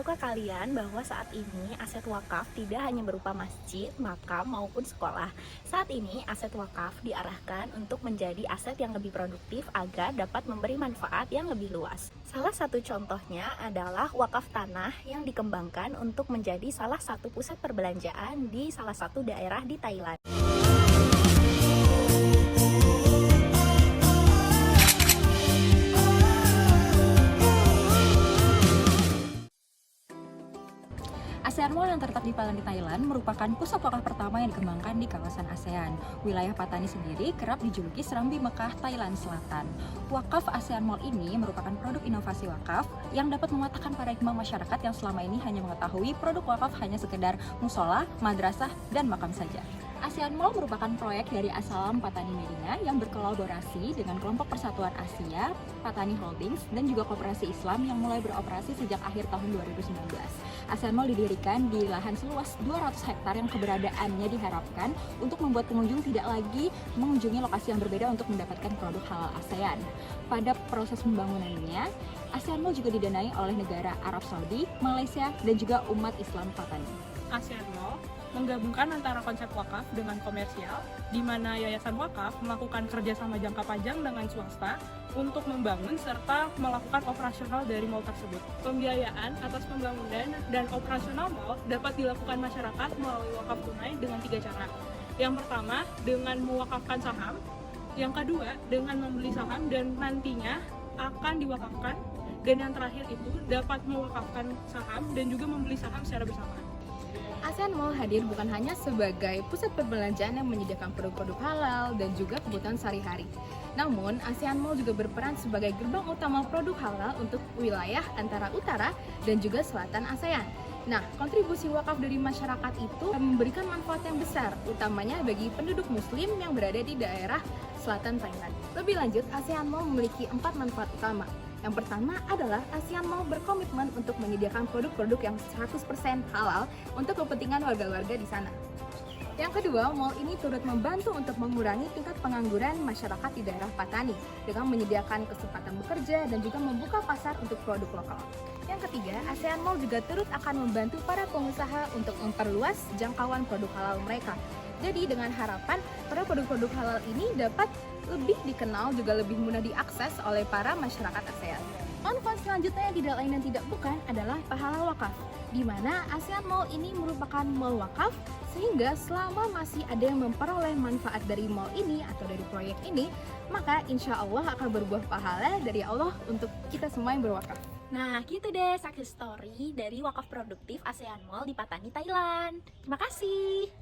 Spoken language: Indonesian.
tahukah kalian bahwa saat ini aset wakaf tidak hanya berupa masjid, makam, maupun sekolah. Saat ini aset wakaf diarahkan untuk menjadi aset yang lebih produktif agar dapat memberi manfaat yang lebih luas. Salah satu contohnya adalah wakaf tanah yang dikembangkan untuk menjadi salah satu pusat perbelanjaan di salah satu daerah di Thailand. ASEAN Mall yang terletak di Patani, Thailand merupakan pusat wakaf pertama yang dikembangkan di kawasan ASEAN. Wilayah Patani sendiri kerap dijuluki Serambi Mekah, Thailand Selatan. Wakaf ASEAN Mall ini merupakan produk inovasi wakaf yang dapat mematahkan paradigma masyarakat yang selama ini hanya mengetahui produk wakaf hanya sekedar musola, madrasah, dan makam saja. ASEAN Mall merupakan proyek dari As-Salam Patani Medina yang berkolaborasi dengan kelompok Persatuan Asia, Patani Holdings, dan juga Koperasi Islam yang mulai beroperasi sejak akhir tahun 2019. ASEAN Mall didirikan di lahan seluas 200 hektar yang keberadaannya diharapkan untuk membuat pengunjung tidak lagi mengunjungi lokasi yang berbeda untuk mendapatkan produk halal ASEAN. Pada proses pembangunannya, ASEAN Mall juga didanai oleh negara Arab Saudi, Malaysia, dan juga umat Islam Patani. ASEAN Mall menggabungkan antara konsep wakaf dengan komersial, di mana Yayasan Wakaf melakukan kerjasama jangka panjang dengan swasta untuk membangun serta melakukan operasional dari mall tersebut. Pembiayaan atas pembangunan dan operasional mall dapat dilakukan masyarakat melalui wakaf tunai dengan 3 cara. Yang pertama, dengan mewakafkan saham. Yang kedua, dengan membeli saham dan nantinya akan diwakafkan. Dan yang terakhir itu dapat mewakafkan saham dan juga membeli saham secara bersamaan. ASEAN Mall hadir bukan hanya sebagai pusat perbelanjaan yang menyediakan produk-produk halal dan juga kebutuhan sehari-hari. Namun, ASEAN Mall juga berperan sebagai gerbang utama produk halal untuk wilayah antara utara dan juga selatan ASEAN. Nah, kontribusi wakaf dari masyarakat itu memberikan manfaat yang besar, utamanya bagi penduduk muslim yang berada di daerah selatan Thailand. Lebih lanjut, ASEAN Mall memiliki 4 manfaat utama. Yang pertama adalah ASEAN Mall berkomitmen untuk menyediakan produk-produk yang 100% halal untuk kepentingan warga-warga di sana. Yang kedua, mall ini turut membantu untuk mengurangi tingkat pengangguran masyarakat di daerah Patani dengan menyediakan kesempatan bekerja dan juga membuka pasar untuk produk lokal. Yang ketiga, ASEAN Mall juga turut akan membantu para pengusaha untuk memperluas jangkauan produk halal mereka. Jadi dengan harapan para produk-produk halal ini dapat lebih dikenal juga lebih mudah diakses oleh para masyarakat ASEAN. Manfaat selanjutnya yang tidak lain dan tidak bukan adalah pahala wakaf, di mana ASEAN Mall ini merupakan mall wakaf sehingga selama masih ada yang memperoleh manfaat dari mall ini atau dari proyek ini, maka insya Allah akan berbuah pahala dari Allah untuk kita semua yang berwakaf. Nah, gitu deh success story dari wakaf produktif ASEAN Mall di Patani, Thailand. Terima kasih.